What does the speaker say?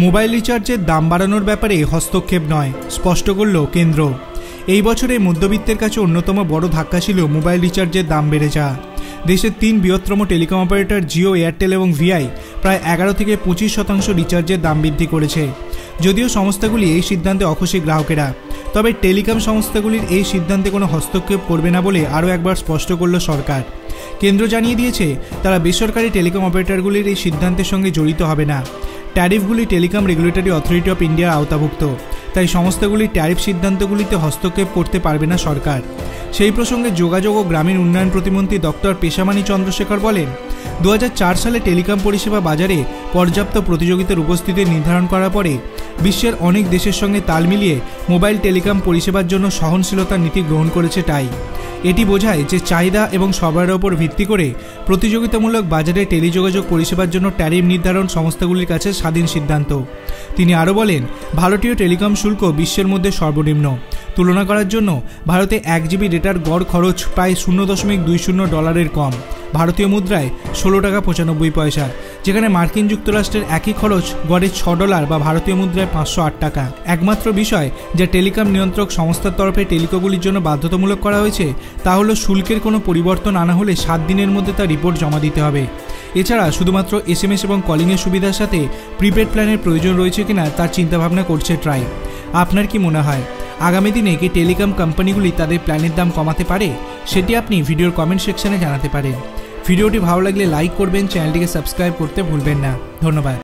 Mobile রিচার্জের দাম বাড়ানোর ব্যাপারে হস্তক্ষেপ নয়, স্পষ্ট করল কেন্দ্র। এই বছরে মধ্যবিত্তের কাছে অন্যতম বড় ধাক্কা ছিল মোবাইল রিচার্জের দাম বেড়ে যাওয়া। দেশের 3 বৃহত্তম টেলিকম অপারেটর জিও, এয়ারটেল এবং ভিআই প্রায় 11 থেকে 25% রিচার্জের দাম বৃদ্ধি করেছে। যদিও সংস্থাগুলি এই সিদ্ধান্তে অখুশি গ্রাহকেরা, তবে টেলিকম সংস্থাগুলির এই সিদ্ধান্তে কোনো হস্তক্ষেপ করবে না বলে আরও একবার স্পষ্ট করল সরকার। কেন্দ্র জানিয়ে দিয়েছে তারা বেসরকারি টেলিকম অপারেটরগুলির এই সিদ্ধান্তের সঙ্গে জড়িত হবে না। ট্যারিফগুলি টেলিকম রেগুলেটরি অথরিটি অফ ইন্ডিয়ার আওতাভুক্ত, তাই সংস্থাগুলির ট্যারিফ সিদ্ধান্তগুলিতে হস্তক্ষেপ করতে পারবে না সরকার। সেই প্রসঙ্গে যোগাযোগ ও গ্রামীণ উন্নয়ন প্রতিমন্ত্রী ডক্টর পেশামানি চন্দ্রশেখর বলেন, 2004 সালে টেলিকম পরিষেবা বাজারে পর্যাপ্ত প্রতিযোগিতার উপস্থিতি নির্ধারণ করার পরে বিশ্বের অনেক দেশের সঙ্গে তাল মিলিয়ে মোবাইল টেলিকম পরিষেবার জন্য সহনশীলতার নীতি গ্রহণ করেছে। তাই এটি বোঝায় যে চাহিদা এবং সরবরাহের উপর ভিত্তি করে প্রতিযোগিতামূলক বাজারে টেলিযোগাযোগ পরিষেবার জন্য ট্যারিফ নির্ধারণ সংস্থাগুলির কাছে স্বাধীন সিদ্ধান্ত। তিনি আরও বলেন, ভারতীয় টেলিকম শুল্ক বিশ্বের মধ্যে সর্বনিম্ন। তুলনা করার জন্য ভারতে 1 জিবি ডেটার গড় খরচ প্রায় $0.20 কম, ভারতীয় মুদ্রায় $16.95, যেখানে মার্কিন যুক্তরাষ্ট্রের একই খরচ গড়ে $6 বা ভারতীয় মুদ্রায় 508 টাকা। একমাত্র বিষয় যা টেলিকম নিয়ন্ত্রক সংস্থার তরফে টেলিকোগুলির জন্য বাধ্যতামূলক করা হয়েছে তা হল শুল্কের কোনো পরিবর্তন আনা হলে 7 দিনের মধ্যে তার রিপোর্ট জমা দিতে হবে। এছাড়া শুধুমাত্র SMS এবং কলিংয়ের সুবিধার সাথে প্রিপেড প্ল্যানের প্রয়োজন রয়েছে কিনা তার চিন্তাভাবনা করছে ট্রাই। আপনার কি মনে হয় আগামী দিনে কি টেলিকম কোম্পানিগুলি তাদের প্ল্যানের দাম কমাতে পারে? সেটি আপনি ভিডিওর কমেন্ট সেকশনে জানাতে পারেন। ভিডিওটি ভালো লাগলে লাইক করবেন, চ্যানেলটিকে সাবস্ক্রাইব করতে ভুলবেন না। ধন্যবাদ।